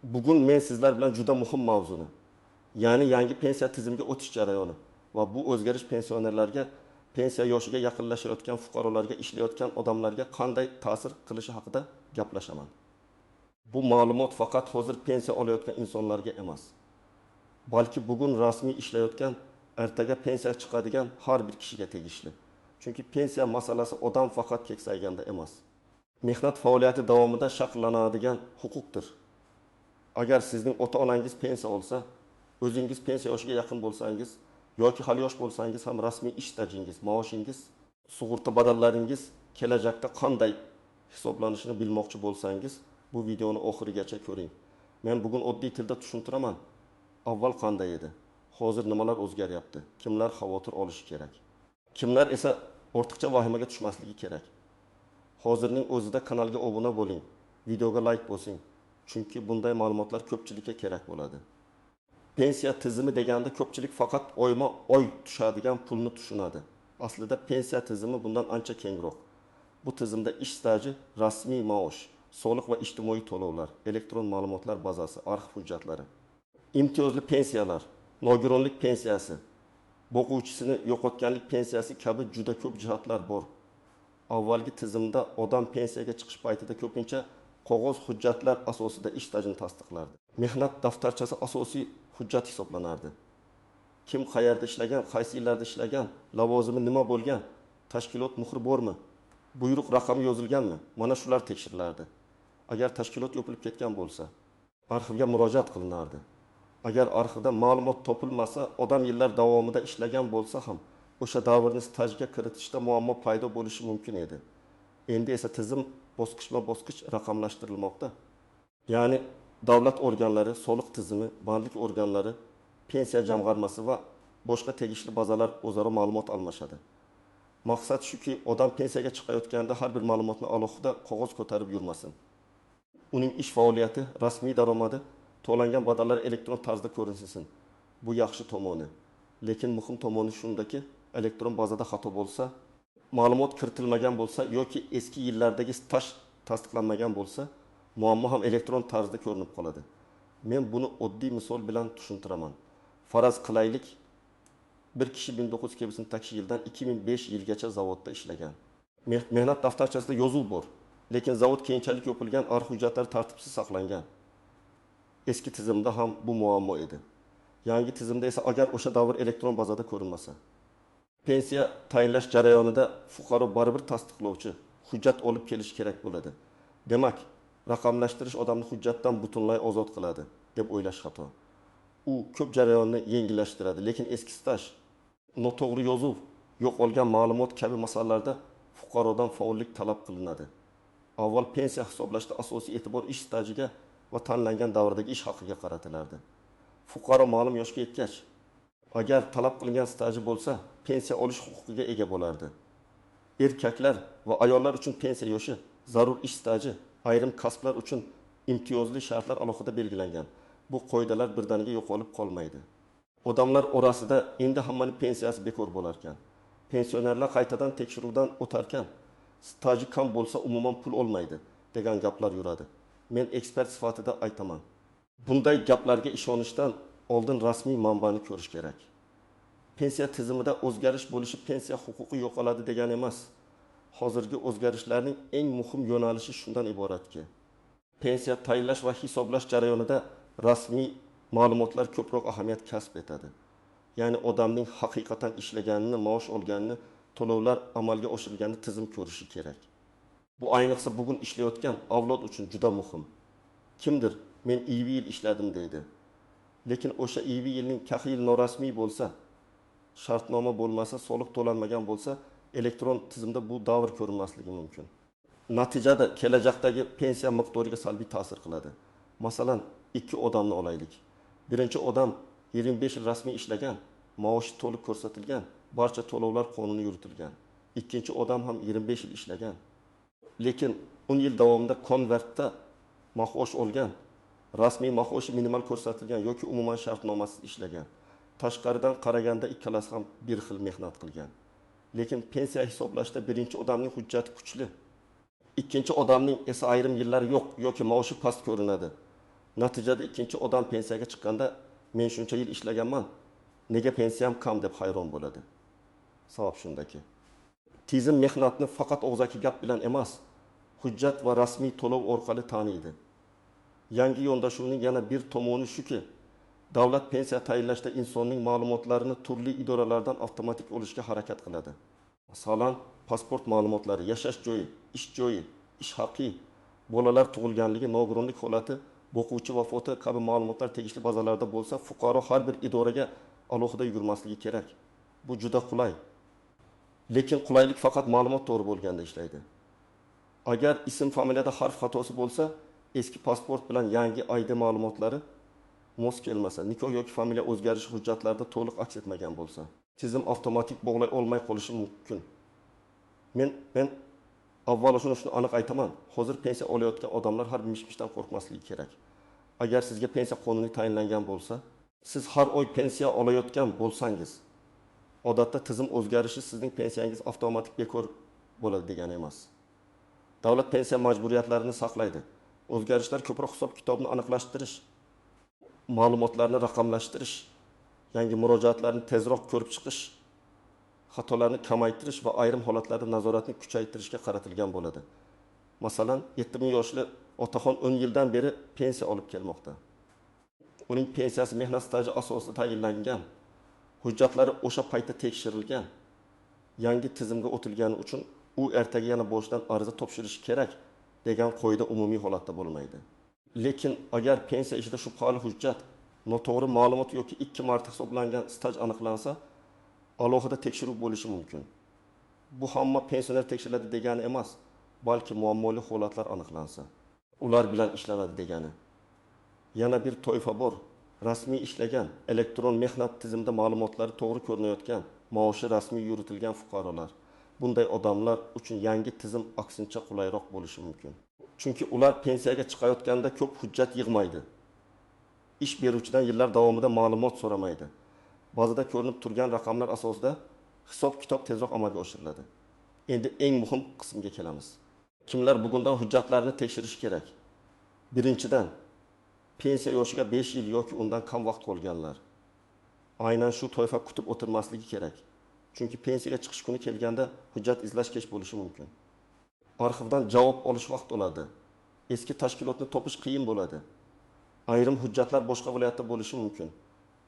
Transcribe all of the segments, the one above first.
Bugun men sizlar bilan juda muhim mavzuni, ya'ni yangi pensiya tizimiga o'tish jarayoni va bu o'zgarish pensionerlarga, pensiya yoshiga yaqinlashayotgan fuqarolarga, ishlayotgan odamlarga qanday ta'sir qilishi haqida gaplashaman. Bu ma'lumot faqat hozir pensiya olayotgan insonlarga emas, balki bugun rasmiy ishlayotgan, ertaga pensiya chiqadigan har bir kishiga tegishli. Chunki pensiya masalasi odam faqat keksayganda emas, mehnat faoliyati davomida shakllanadigan huquqdir. Agar sizning ota-onangiz pensiya olsa, o'zingiz pensiya yoshiga yaqin bo'lsangiz yoki hali yosh bo'lsangiz ham rasmiy ish stajingiz, maoshingiz, sug'urta badallaringiz kelajakda qanday hisoblanishini bilmoqchi bo'lsangiz, bu videoni oxirigacha ko'ring. Men bugun oddiy tilda tushuntiraman. Avval qanday edi? Hozir nimalar o'zgaryapti? Kimlar xavotir olishi kerak? Kimlar esa ortiqcha vahimaga tushmasligi kerak? Hozirning o'zida kanalga obuna bo'ling, videoga like bosing. Chunki bunday ma'lumotlar ko'pchilikka kerak bo'ladi. Pensiya tizimi deganda ko'pchilik faqat oyma-oy tushadigan pulni tushunadi. Aslida pensiya tizimi bundan ancha kengroq. Bu tizimda ish staji, rasmiy maosh, soliq va ijtimoiy to'lovlar, elektron ma'lumotlar bazasi, arxiv hujjatlari, imtiyozli pensiyalar, nogironlik pensiyasi, boquvchisini yo'qotganlik pensiyasi kabi juda ko'p jihatlar bor. Avvalgi tizimda odam pensiyaga chiqish paytida ko'pincha qog'oz hujjatlar asosida ish stajini tasdiqlardi. Mehnat daftarchasi asosiy hujjat hisoblanardi. Kim qayerda ishlagan, qaysi yillarda ishlagan, lavozimi nima bo'lgan, tashkilot muhri bormi, buyruq raqami yozilganmi? Mana shular tekshirilardi. Agar tashkilot yopilib ketgan bo'lsa, arxivga murojaat qilinardi. Agar arxivda ma'lumot topilmasa, odam yillar davomida ishlagan bo'lsa ham, o'sha davrni stajga kiritishda muammo paydo bo'lishi mumkin edi. Endi esa tizim bosqichma-bosqich raqamlashtirilmoqda. Ya'ni davlat organlari, soliq tizimi, bandlik organlari, pensiya jamg'armasi va boshqa tegishli bazalar o'zaro ma'lumot almashadi. Maqsad shuki, odam pensiyaga chiqayotganda har bir ma'lumotni alohida qog'oz ko'tarib yurmasin. Uning ish faoliyati, rasmiy daromadi, to'langan badallar elektron tarzda ko'rinsin. Bu yaxshi tomoni. Lekin muhim tomoni shundaki, elektron bazada xato bo'lsa, ma'lumot kiritilmagan bo'lsa yoki eski yillardagi staj tasdiqlanmagan bo'lsa, muammo ham elektron tarzda ko'rinib qoladi. Men buni oddiy misol bilan tushuntiraman. Faraz qilaylik, bir kishi 1982 yildan 2005 yilgacha zavodda ishlagan. Mehnat daftarchasida yozuv bor, lekin zavod keyinchalik yopilgan, arxiv hujjatlari tartibsiz saqlangan. Eski tizimda ham bu muammo edi. Yangi tizimda esa agar o'sha davr elektron bazada ko'rinmasa, pensiya tayinlash jarayonida fuqaro baribir tasdiqlovchi hujjat olib kelish kerak bo'ladi. Demak, raqamlashtirish odamni hujjatdan butunlay ozod qiladi deb o'ylash xato. U ko'p jarayonni yengillashtiradi, lekin eski staj, noto'g'ri yozuv, yo'qolgan ma'lumot kabi masalalarda fuqarodan faollik talab qilinadi. Avval pensiya hisoblashda asosiy e'tibor ish stajiga va tanlangan davrdagi ish haqiga qaratilardi. Fuqaro ma'lum yoshga yetgach, agar talab qilingan staji bo'lsa, pensiya olish huquqiga ega bo'lardi. Erkaklar va ayollar uchun pensiya yoshi, zarur ish staji, ayrim kasblar uchun imtiyozli shartlar alohida belgilangan. Bu qoidalar birdaniga yo'qolib qolmaydi. Odamlar orasida endi hammaning pensiyasi bekor bo'lar ekan. Pensionerlar qaytadan tekshiruvdan o'tarkan, staji kam bo'lsa umuman pul olmaydi degan gaplar yuradi. Men ekspert sifatida aytaman. Bunday gaplarga ishonishdan oldin rasmiy manbani ko'rish kerak. Pensiya tizimida o'zgarish bo'lishi pensiya huquqi yo'qoladi degani emas. Hozirgi o'zgarishlarning eng muhim yo'nalishi shundan iboratki, pensiya tayinlash va hisoblash jarayonida rasmiy ma'lumotlar ko'proq ahamiyat kasb etadi. Ya'ni odamning haqiqatan ishlaganini, maosh olganini, to'lovlar amalga oshirilganini tizim ko'rishi kerak. Bu ayniqsa bugun ishlayotgan avlod uchun juda muhim. Kimdir men 20 yil ishladim deydi. Lekin o'sha 20 yilning kahi yil norasmiy bo'lsa, shartnoma bo'lmasa, soliq to'lanmagan bo'lsa, elektron tizimda bu davr ko'rinmasligi mumkin. Natijada kelajakdagi pensiya miqdoriga salbiy ta'sir qiladi. Masalan, ikki odamni olaylik. Birinchi odam 25 yil rasmiy ishlagan, maoshi to'liq ko'rsatilgan, barcha to'lovlar qonuni yuritilgan. Ikkinchi odam ham 25 yil ishlagan, lekin 10 yil davomida konvertda maosh olgan, rasmiy maoshi minimal ko'rsatilgan yoki umuman shartnomasiz ishlagan. Tashqaridan qaraganda ikkalasi ham bir xil mehnat qilgan. Lekin pensiya hisoblashda birinchi odamning hujjati kuchli, ikkinchi odamning esa ayrim yillari yo'q yoki maoshi past ko'rinadi. Natijada ikkinchi odam pensiyaga chiqqanda men shuncha yil ishlaganman, nega pensiyam kam deb hayron bo'ladi. Sabab shundaki, tizim mehnatni faqat og'zaki gap bilan emas, hujjat va rasmiy to'lov orqali taniydi. Yangi yondashuvning yana bir tomoni shuki, davlat pensiya tayinlashda insonning ma'lumotlarini turli idoralardan avtomatik olishga harakat qiladi. Masalan, pasport ma'lumotlari, yashash joyi, ish joyi, ish haqi, bolalar tug'ilganligi, nogironlik holati, o'quvchi vafoti kabi ma'lumotlar tegishli bazalarda bo'lsa, fuqaro har bir idoraga alohida yugurmasligi kerak. Bu juda qulay. Lekin qulaylik faqat ma'lumot to'g'ri bo'lganda ishlaydi. Agar ism familiyada harf xatosi bo'lsa, eski pasport bilan yangi ID ma'lumotlari mos kelmasa, nikoh yoki familiya o'zgarishi hujjatlarida to'liq aks etmagan bo'lsa, tizim avtomatik bog'lay olmay qolishi mumkin. Men avvalo shuni aniq aytaman. Hozir pensiya olayotgan odamlar har bir mish-mishdan qo'rqmasligi kerak. Agar sizga pensiya qonuniy tayinlangan bo'lsa, siz har oy pensiya olayotgan bo'lsangiz, odatda tizim o'zgarishi sizning pensiyangiz avtomatik bekor bo'ladi degani emas. Davlat pensiya majburiyatlarini saqlaydi. O'zgarishlar ko'proq hisob-kitobni aniqlashtirish, ma'lumotlarni raqamlashtirish, yangi murojaatlarni tezroq ko'rib chiqish, xatolarni kamaytirish va ayrim holatlarda nazoratni kuchaytirishga qaratilgan bo'ladi. Masalan, 70 yoshli otaxon 10 yildan beri pensiya olib kelmoqda. Uning pensiyasi mehnat staji asosida tayinlangan, hujjatlari o'sha paytda tekshirilgan, yangi tizimga o'tilgani uchun u ertaga yana boshdan ariza topshirishi kerak degan qoida umumiy holatda bo'lmaydi. Lekin agar pensiya ishida shubhali hujjat, noto'g'ri ma'lumot yoki 2 marta hisoblangan staj aniqlansa, alohida tekshiruv bo'lishi mumkin. Bu hamma pensioner tekshiriladi degani emas, balki muammoli holatlar aniqlansa, ular bilan ishlanadi degani. Yana bir toifa bor, rasmiy ishlagan, elektron mehnat tizimida ma'lumotlari to'g'ri ko'rinayotgan, maoshi rasmiy yuritilgan fuqarolar. Bunday odamlar uchun yangi tizim aksincha qulayroq bo'lishi mumkin. Chunki ular pensiyaga chiqayotganda ko'p hujjat yig'maydi. Ish beruvchidan yillar davomida ma'lumot so'ramaydi. Ba'zida ko'rinib turgan raqamlar asosida hisob-kitob tezroq amalga oshiriladi. Endi eng muhim qismga kelamiz. Kimlar bugundan hujjatlarni tekshirish kerak? Birinchidan, pensiya yoshiga 5 yil yoki undan kam vaqt qolganlar. Aynan shu toifa kutib o'tirmasligi kerak. Chunki pensiyaga chiqish kuni kelganda hujjat izlash kech bo'lishi mumkin. Arxivdan javob olish vaqt oladi. Eski tashkilotni topish qiyin bo'ladi. Ayrim hujjatlar boshqa viloyatda bo'lishi mumkin.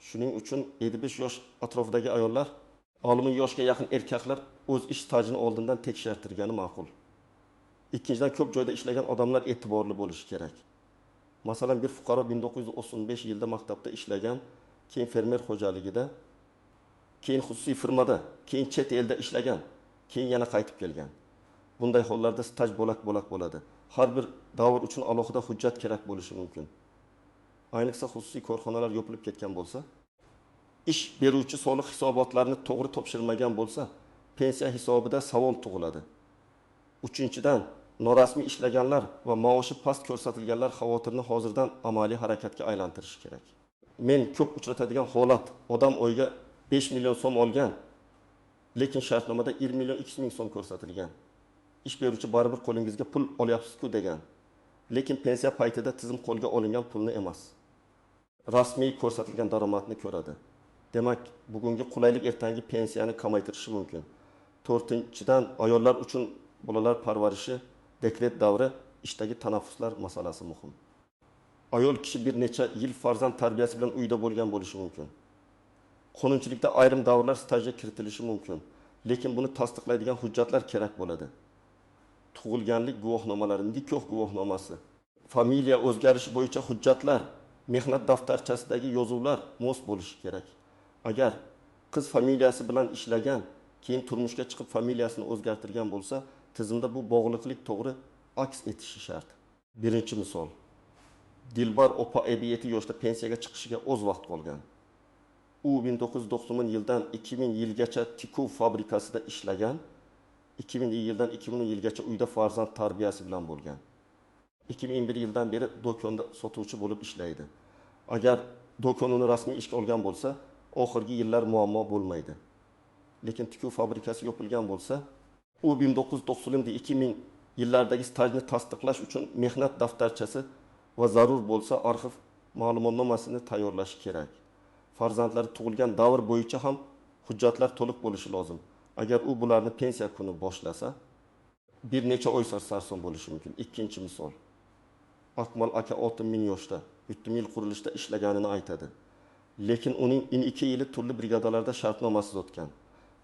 Shuning uchun 75 yosh atrofidagi ayollar, 60 yoshga yaqin erkaklar o'z ish stajini oldindan tekshirtirgani ma'qul. Ikkinchidan, ko'p joyda ishlagan odamlar e'tiborli bo'lishi kerak. Masalan, bir fuqaro 1935 yilda maktabda ishlagan, keyin fermer xo'jaligida, keyin xususiy firmada, keyin chet elda ishlagan, keyin yana qaytib kelgan. Bunday hollarda staj bo'lak-bo'lak bo'ladi. Har bir davr uchun alohida hujjat kerak bo'lishi mumkin. Ayniqsa xususiy korxonalar yopilib ketgan bo'lsa, ish beruvchi soliq hisobotlarini to'g'ri topshirmagan bo'lsa, pensiya hisobida savol tug'iladi. Uchinchidan, norasmiy ishlaganlar va maoshi past ko'rsatilganlar xavotirni hozirdan amaliy harakatga aylantirish kerak. Men ko'p uchratadigan holat, odam oyga 5 million so'm olgan, lekin shartnomada 20 million 200 ming so'm ko'rsatilgan. Ish beruvchi baribir qo'lingizga pul olyapsiz-ku degan. Lekin pensiya paytida tizim qo'lga olingan pulni emas, rasmiy ko'rsatilgan daromadni ko'radi. Demak, bugungi qulaylik ertangi pensiyani kamaytirishi mumkin. 4-dan, ayollar uchun bolalar parvarishi, dekret davri, ishdagi tanaffuslar masalasi muhim. Ayol kishi bir necha yil farzand tarbiyasi bilan uyda bo'lgan bo'lishi mumkin. Qonunchilikda ayrim davrlar stajga kiritilishi mumkin, lekin buni tasdiqlaydigan hujjatlar kerak bo'ladi. Tug'ilganlik guvohnomalari, nikoh guvohnomasi, familiya o'zgarishi bo'yicha hujjatlar, mehnat daftarchasidagi yozuvlar mos bo'lishi kerak. Agar qiz familiyasi bilan ishlagan, keyin turmushga chiqib familiyasini o'zgartirgan bo'lsa, tizimda bu bog'liqlik to'g'ri aks etishi shart. Birinchi misol. Dilbar opa 57 yoshda pensiyaga chiqishiga o'z vaqt qolgan. U 1990 yildan 2000 yilgacha tikuv fabrikasida ishlagan, 2000 yildan 2010 yilgacha uyda farzand tarbiyasi bilan bo'lgan. 2001 yildan beri do'konda sotuvchi bo'lib ishlaydi. Agar do'kon uni rasmiy ishga olgan bo'lsa, oxirgi yillar muammo bo'lmaydi. Lekin tikuv fabrikasi yopilgan bo'lsa, u 1990 2000 yillardagi stajni tasdiqlash uchun mehnat daftarchasi va zarur bo'lsa arxiv ma'lumotnomasini tayyorlash kerak. Farzandlari tug'ilgan davr bo'yicha ham hujjatlar to'liq bo'lishi lozim. Agar u bularni pensiya kuni boshlasa, bir necha oy sarson bo'lishi mumkin. Ikkinchi misol. Akmal aka 6000 yoshda, 3000 yil qurilishda ishlaganini aytadi. Lekin uning 2 yili turli brigadalarda shartnomasiz o'tgan.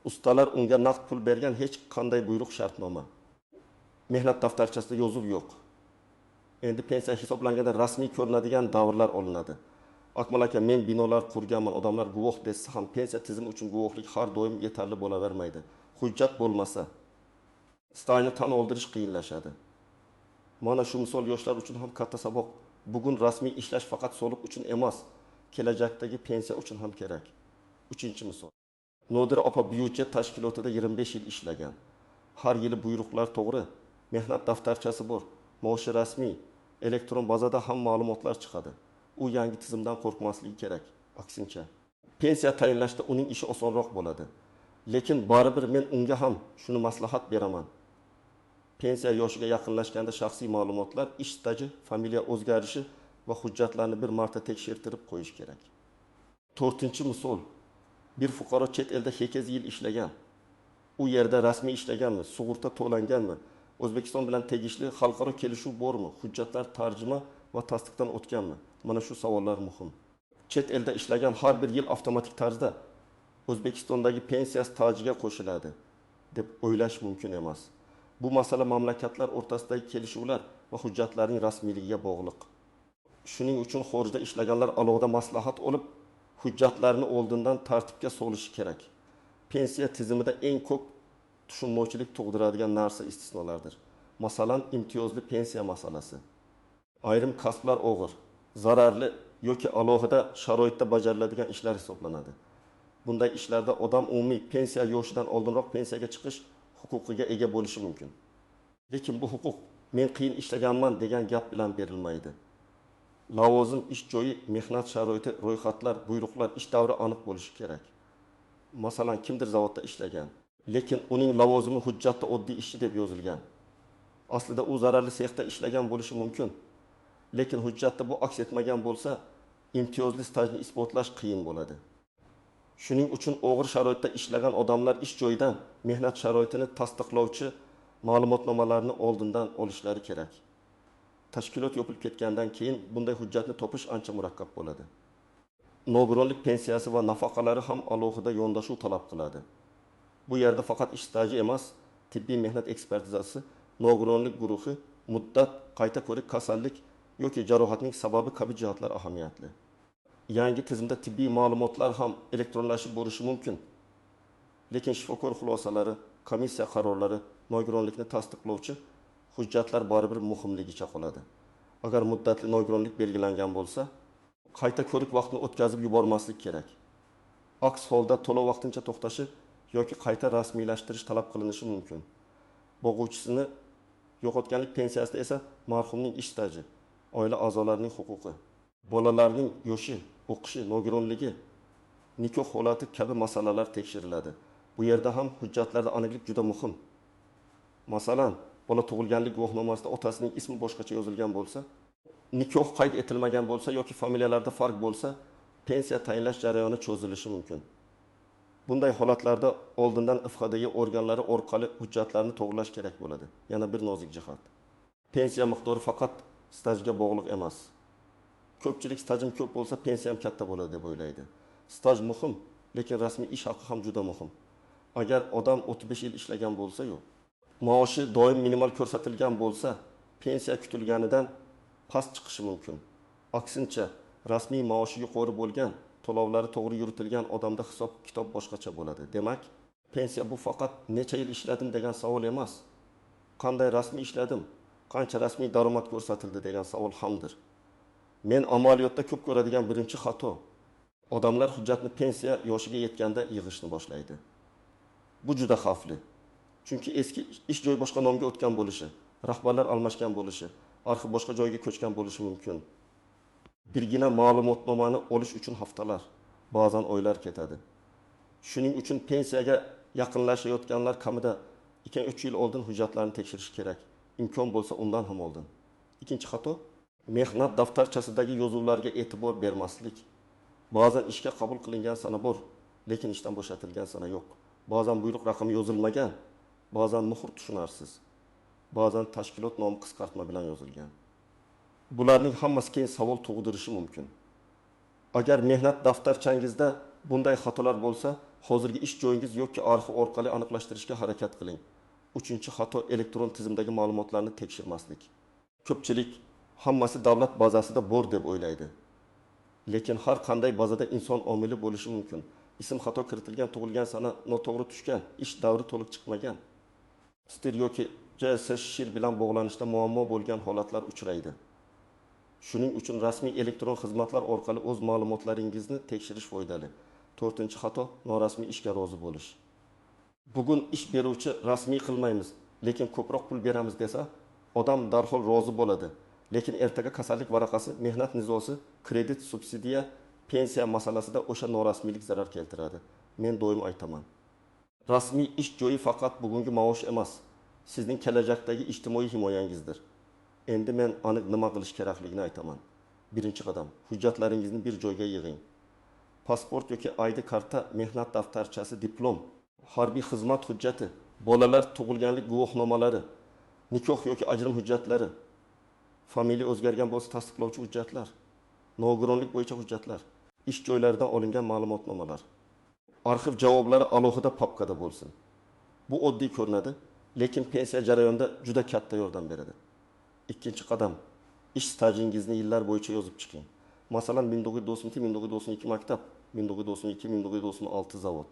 Ustalar unga naqd pul bergan, hech qanday buyruq shartnoma. Mehnat daftarchasida yozuv yo'q. Endi pensiya hisoblanganda rasmiy ko'rinadigan davrlar olinadi. Akmal aka, men binolar qurganman, odamlar guvoh desa ham pensiya tizimi uchun guvohlik har doim yetarli bo'lavermaydi. Hujjat bo'lmasa, stajni tan oldirish qiyinlashadi. Mana shu misol yoshlar uchun ham katta saboq. Bugun rasmiy ishlash faqat soliq uchun emas, kelajakdagi pensiya uchun ham kerak. Uchinchi misol. Nodira opa byudjet tashkilotida 25 yil ishlagan. Har yili buyruqlar to'g'ri, mehnat daftarchasi bor, maoshi rasmiy, elektron bazada ham ma'lumotlar chiqadi. U yangi tizimdan qo'rqmasligi kerak. Aksincha, pensiya tayinlashda uning ishi osonroq bo'ladi. Lekin baribir men unga ham shuni maslahat beraman. Pensiya yoshiga yaqinlashganda shaxsiy ma'lumotlar, ish staji, familiya o'zgarishi va hujjatlarni bir marta tekshirtirib qo'yish kerak. 4-misol. Bir fuqaro chet elda 8 yil ishlagan. U yerda rasmiy ishlaganmi, sug'urta to'langanmi, O'zbekiston bilan tegishli xalqaro kelishuv bormi, hujjatlar tarjima va tasdiqdan o'tganmi? Mana shu savollar muhim. Chet elda ishlagan har bir yil avtomatik tarzda O'zbekistondagi pensiya stajiga qo'shiladi deb o'ylash mumkin emas. Bu masala mamlakatlar o'rtasidagi kelishuvlar va hujjatlarning rasmiyligiga bog'liq. Shuning uchun xorijda ishlaganlar alohida maslahat olib, hujjatlarni oldindan tartibga solishi kerak. Pensiya tizimida eng ko'p tushunmovchilik tug'diradigan narsa istisnolardir. Masalan, imtiyozli pensiya masalasi. Ayrim kasblar og'ir, zararli yoki alohida sharoitda bajariladigan ishlar hisoblanadi. Bunday ishlarda odam umumiy pensiya yoshidan oldinroq pensiyaga chiqish huquqiga ega bo'lishi mumkin. Lekin bu huquq men qiyin ishlaganman degan gap bilan berilmaydi. Lavozim, ish joyi, mehnat sharoiti, ro'yxatlar, buyruqlar, ish davri aniq bo'lishi kerak. Masalan, kimdir zavodda ishlagan, lekin uning lavozimi hujjatda oddiy ishchi deb yozilgan. Aslida u zararli sexda ishlagan bo'lishi mumkin. Lekin hujjatda bu aks etmagan bo'lsa, imtiyozli stajni isbotlash qiyin bo'ladi. Shuning uchun og'ir sharoitda ishlagan odamlar ish joyidan mehnat sharoitini tasdiqlovchi ma'lumotnomalarni oldindan olishlari kerak. Tashkilot yopilib ketgandan keyin bunday hujjatni topish ancha murakkab bo'ladi. Nogironlik pensiyasi va nafaqalari ham alohida yondashuv talab qiladi. Bu yerda faqat ish staji emas, tibbiy mehnat ekspertizasi, nogironlik guruhi, muddat, qayta ko'rik, kasallik yoki jarohatning sababi kabi jihatlar ahamiyatli. Yangi tizimda tibbiy ma'lumotlar ham elektronlashib bo'lishi mumkin. Lekin shifokor xulosalari, komissiya qarorlari, nogironlikni tasdiqlovchi hujjatlar baribir muhimligicha qoladi. Agar muddatli nogironlik belgilangan bo'lsa, qayta ko'rik vaqtini o'tkazib yubormaslik kerak. Aks holda to'lov vaqtincha to'xtashi yoki qayta rasmiylashtirish talab qilinishi mumkin. Boquvchisini yo'qotganlik pensiyasida esa marhumning ish staji, oila a'zolarining huquqi, bolalarning yoshi, o'qishi, nogironligi, nikoh holati kabi masalalar tekshiriladi. Bu yerda ham hujjatlarda aniqlik juda muhim. Masalan, bola tug'ilganlik guvohnomasida otasining ismi boshqacha yozilgan bo'lsa, nikoh qayd etilmagan bo'lsa yoki familiyalarda farq bo'lsa, pensiya tayinlash jarayoni cho'zilishi mumkin. Bunday holatlarda oldindan IFHDagi organlari orqali hujjatlarni to'g'rilash kerak bo'ladi. Yana bir nozik jihat. Pensiya miqdori faqat stajga bog'liq emas. Ko'pchilik stajim ko'p bo'lsa, pensiyam katta bo'ladi deb o'ylaydi. Staj muhim, lekin rasmiy ish haqi ham juda muhim. Agar odam 35 yil ishlagan bo'lsa-yu, maoshi doim minimal ko'rsatilgan bo'lsa, pensiya kutilganidan past chiqishi mumkin. Aksincha, rasmiy maoshi yuqori bo'lgan, to'lovlari to'g'ri yuritilgan odamda hisob kitob boshqacha bo'ladi. Demak, pensiya bu faqat necha yil ishladim degan savol emas. Qanday rasmiy ishladim, qancha rasmiy daromad ko'rsatildi degan savol hamdir. Men amaliyotda ko'p ko'radigan birinchi xato, odamlar hujjatni pensiya yoshiga yetganda yig'ishni boshlaydi. Bu juda xavfli. Chunki eski ish joyi boshqa nomga o'tgan bo'lishi, rahbarlar almashgan bo'lishi, arxiv boshqa joyga ko'chgan bo'lishi mumkin. Birgina ma'lumotnomani olish uchun haftalar, ba'zan oylar ketadi. Shuning uchun pensiyaga yaqinlashayotganlar kamida 2-3 yil oldin hujjatlarni tekshirish kerak. Imkon bo'lsa undan ham oldin. Ikkinchi xato, Mehnat daftarchasidagi yozuvlarga e'tibor bermaslik. Ba'zan ishga qabul qilingan sana bor, lekin ishdan bo'shatilgan sana yo'q. Ba'zan buyruq raqami yozilmagan, ba'zan muhr tushunarsiz, ba'zan tashkilot nomi qisqartma bilan yozilgan. Bularning hammasi keyin savol tug'dirishi mumkin. Agar mehnat daftarchangizda bunday xatolar bo'lsa, hozirgi ish joyingiz yoki arxiv orqali aniqlashtirishga harakat qiling. Uchinchi xato elektron tizimdagi ma'lumotlarni tekshirmaslik. Ko'pchilik hammasi davlat bazasida bor deb o'ylaydi. Lekin har qanday bazada inson omili bo'lishi mumkin. Ism xato kiritilgan, tug'ilgan sana noto'g'ri tushgan, ish davri to'liq chiqmagan. Stir yoki JSS shir bilan bog'lanishda muammo bo'lgan holatlar uchraydi. Shuning uchun rasmiy elektron xizmatlar orqali o'z ma'lumotlaringizni tekshirish foydali. 4-xato norasmiy ishga rozi bo'lish. Bugun ish beruvchi rasmiy qilmaymiz, lekin ko'proq pul beramiz desa, odam darhol rozi bo'ladi. Lekin ertaga kasallik varaqasi, mehnat nizosi, kredit, subsidiya, pensiya masalasida o'sha norasmiylik zarar keltiradi. Men doim aytaman. Rasmiy ish joyi faqat bugungi maosh emas, sizning kelajakdagi ijtimoiy himoyangizdir. Endi men aniq nima qilish kerakligini aytaman. Birinchi qadam, hujjatlaringizni bir joyga yig'ing. Pasport yoki ID karta, mehnat daftarchasi, diplom, harbiy xizmat hujjati, bolalar tug'ilganlik guvohnomalari, nikoh yoki ajrim hujjatlari, familiya o'zgargan bo'lsa tasdiqlovchi hujjatlar, nogironlik bo'yicha hujjatlar, ish joylaridan olingan ma'lumotnomalar. Arxiv javoblari alohida papkada bo'lsin. Bu oddiy ko'rinadi, lekin pensiya jarayonida juda katta yordam beradi. Ikkinchi qadam, ish stajingizni yillar bo'yicha yozib chiqing. Masalan, 1992-1992 maktab, 1992-1996 zavod,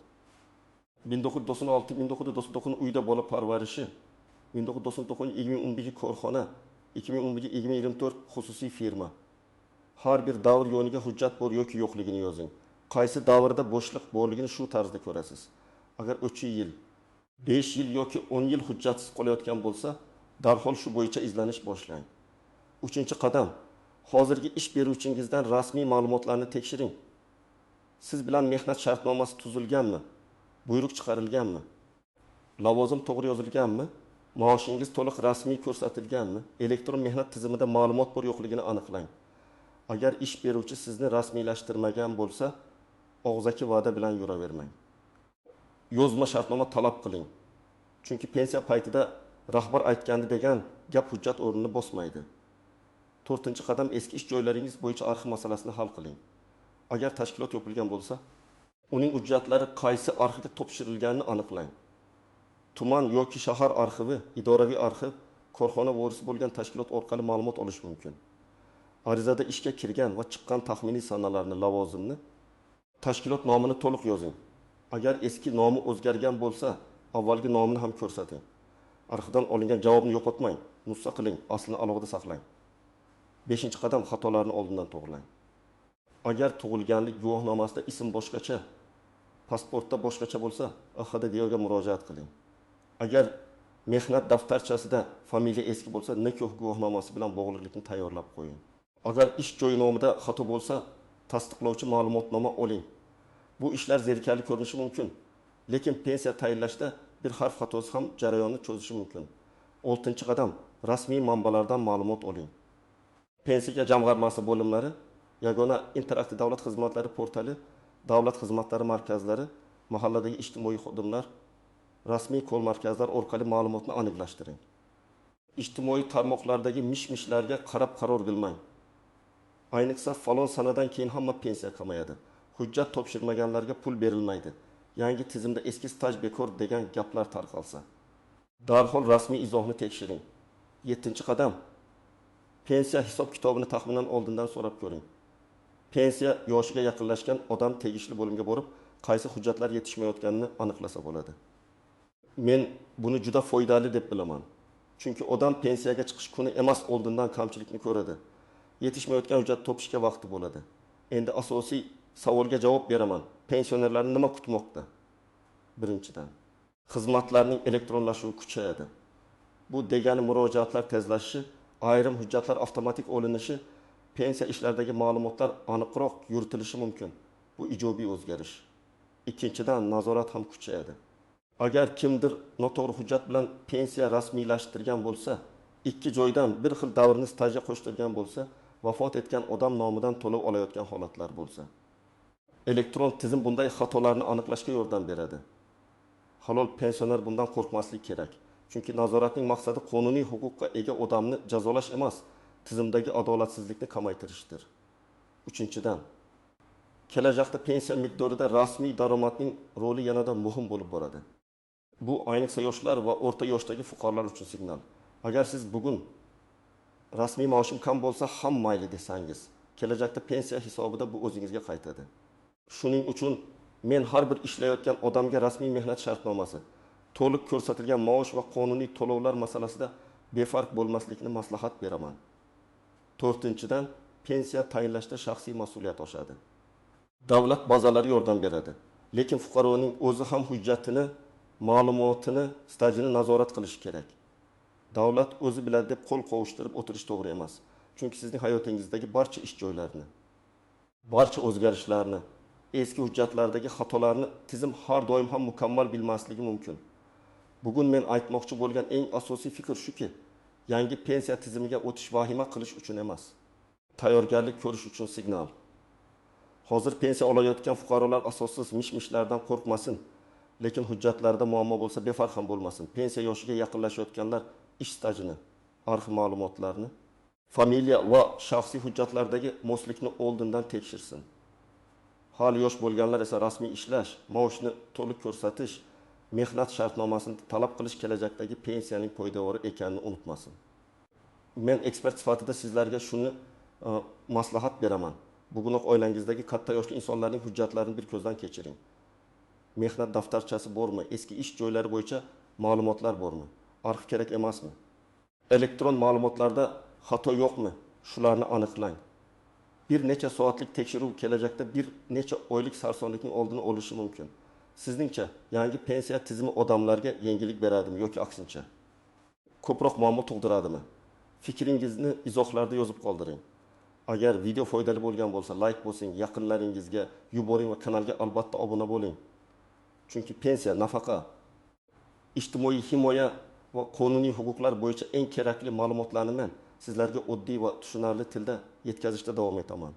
1996-1999 uyda bola parvarishi, 1999-2011 korxona, 2011-2024 xususiy firma. Har bir davr yo'niga hujjat bor yoki yo'qligini yozing. Qaysi davrda bo'shliq borligini shu tarzda ko'rasiz. Agar 3 yil, 5 yil yoki 10 yil hujjatsiz qolayotgan bo'lsa, darhol shu bo'yicha izlanish boshlang. 3-qadam, hozirgi ish beruvchingizdan rasmiy ma'lumotlarni tekshiring. Siz bilan mehnat shartnomasi tuzilganmi? Buyruq chiqarilganmi? Lavozim to'g'ri yozilganmi? Maoshingiz to'liq rasmiy ko'rsatilganmi? Elektron mehnat tizimida ma'lumot bor yo'qligini aniqlang. Agar ish beruvchi sizni rasmiylashtirmagan bo'lsa, og'zaki va'da bilan yuravermang. Yozma shartnoma talab qiling. Chunki pensiya paytida rahbar aytgandi degan gap hujjat o'rnini bosmaydi. 4-qadam, eski ish joylaringiz bo'yicha arxiv masalasini hal qiling. Agar tashkilot yopilgan bo'lsa, uning hujjatlari qaysi arxivga topshirilganini aniqlang. Tuman yoki shahar arxivi, idoraviy arxiv, korxona vorisi bo'lgan tashkilot orqali ma'lumot olish mumkin. Arizada ishga kirgan va chiqqan taxminiy sanalarni, lavozimni, tashkilot nomini to'liq yozing. Agar eski nomi o'zgargan bo'lsa, avvalgi nomini ham ko'rsating. Arxivdan olingan javobni yo'qotmang, nusxa qiling, aslini alohida saqlang. 5-qadam, xatolarni oldindan to'g'rilang. Agar tug'ilganlik guvohnomasida ism boshqacha, pasportda boshqacha bo'lsa, AXDDga murojaat qiling. Agar mehnat daftarchasida familiya eski bo'lsa, nikoh guvohnomasi bilan bog'liqlikni tayyorlab qo'ying. Agar ish joyi nomida xato bo'lsa, tasdiqlovchi ma'lumotnoma oling. Bu ishlar zerikarli ko'rinishi mumkin, lekin pensiya tayinlashda bir harf xatosi ham jarayonni cho'zishi mumkin. 6-qadam, rasmiy manbalardan ma'lumot oling. Pensiya jamg'armasi bo'limlari, yagona interaktiv davlat xizmatlari portali, davlat xizmatlari markazlari, mahalladagi ijtimoiy xodimlar, rasmiy kol markazlar orqali ma'lumotni aniqlashtiring. Ijtimoiy tarmoqlardagi mish-mishlarga qarab qaror qilmang. Ayniqsa falon sanadan keyin hamma pensiya qilmaydi. Hujjat topshirmaganlarga pul berilmaydi. Yangi tizimda eski staj bekor degan gaplar tarqalsa, darhol rasmiy izohni tekshiring. 7-qadam, pensiya hisob kitobini taxminan oldindan so'rab ko'ring. Pensiya yoshiga yaqinlashgan odam tegishli bo'limga borib, qaysi hujjatlar yetishmayotganini aniqlasa bo'ladi. Men buni juda foydali deb bilaman. Chunki odam pensiyaga chiqish kuni emas, oldindan kamchilikni ko'radi. Yetishmayotgan hujjat topishga vaqti bo'ladi. Endi asosiy savolga javob beraman. Pensionerlarni nima kutmoqda? Birinchidan, xizmatlarning elektronlashuvi kuchayadi. Bu degani murojaatlar tezlashishi, ayrim hujjatlar avtomatik olinishi, pensiya ishlaridagi ma'lumotlar aniqroq yuritilishi mumkin. Bu ijobiy o'zgarish. Ikkinchidan, nazorat ham kuchayadi. Agar kimdir noto'g'ri hujjat bilan pensiya rasmiylashtirgan bo'lsa, ikki joydan bir xil davrni stajga qo'shtirgan bo'lsa, vafot etgan odam nomidan to'lov olayotgan holatlar bo'lsa. Elektron tizim bunday xatolarni aniqlashga yordam beradi. Halol pensioner bundan qo'rqmasligi kerak. Chunki nazoratning maqsadi qonuniy huquqqa ega odamni jazolash emas, tizimdagi adolatsizlikni kamaytirishdir. Uchinchidan, kelajakda pensiya miqdorida rasmiy daromadning roli yanada muhim bo'lib boradi. Bu ayniqsa yoshlar va o'rta yoshdagi fuqarolar uchun signal. Agar siz bugun rasmiy maoshim kam bo'lsa ham mayli desangiz, kelajakda pensiya hisobida bu o'zingizga qaytadi. Shuning uchun men har bir ishlayotgan odamga rasmiy mehnat shartnomasi, to'liq ko'rsatilgan maosh va qonuniy to'lovlar masalasida befarq bo'lmaslikni maslahat beraman. To'rtinchidan, pensiya tayinlashda shaxsiy mas'uliyat oshadi. Davlat bazalari yordam beradi, lekin fuqaroning o'zi ham hujjatini, ma'lumotini, stajini nazorat qilishi kerak. Davlat o'zi biladi deb qo'l qovushtirib o'tirish to'g'ri emas. Chunki sizning hayotingizdagi barcha ish joylarini, barcha o'zgarishlarni, eski hujjatlardagi xatolarni tizim har doim ham mukammal bilmasligi mumkin. Bugun men aytmoqchi bo'lgan eng asosiy fikr shuki, yangi pensiya tizimiga o'tish vahima qilish uchun emas, tayyorgarlik ko'rish uchun signal. Hozir pensiya olayotgan fuqarolar asossiz mish-mishlardan qo'rqmasin, lekin hujjatlarda muammo bo'lsa befarq ham bo'lmasin. Pensiya yoshiga yaqinlashayotganlar ish stajini, arxiv ma'lumotlarini, familiya va shaxsiy hujjatlardagi moslikni oldindan tekshirsin. Hali yosh bo'lganlar esa rasmiy ishlash, maoshni to'liq ko'rsatish, mehnat shartnomasini talab qilish kelajakdagi pensiyaning poydevori ekanini unutmasin. Men ekspert sifatida sizlarga shuni maslahat beraman. Bugunoq oilangizdagi katta yoshli insonlarning hujjatlarini bir ko'zdan kechiring. Mehnat daftarchasi bormi? Eski ish joylari bo'yicha ma'lumotlar bormi? Arxiv kerak emasmi? Elektron ma'lumotlarda xato yo'qmi? Shularni aniqlang. Bir necha soatlik tekshiruv kelajakda bir necha oylik sarsonlikning oldini olishi mumkin. Sizningcha yangi pensiya tizimi odamlarga yengillik beradimi yoki aksincha? Ko'proq muammo tug'diradimi? Fikringizni izohlarda yozib qoldiring. Agar video foydali bo'lgan bo'lsa, like bosing, yaqinlaringizga yuboring va kanalga albatta obuna bo'ling. Chunki pensiya, nafaqa, ijtimoiy himoya va qonuniy huquqlar bo'yicha eng kerakli ma'lumotlarni men sizlarga oddiy va tushunarli tilda yetkazishda davom etaman.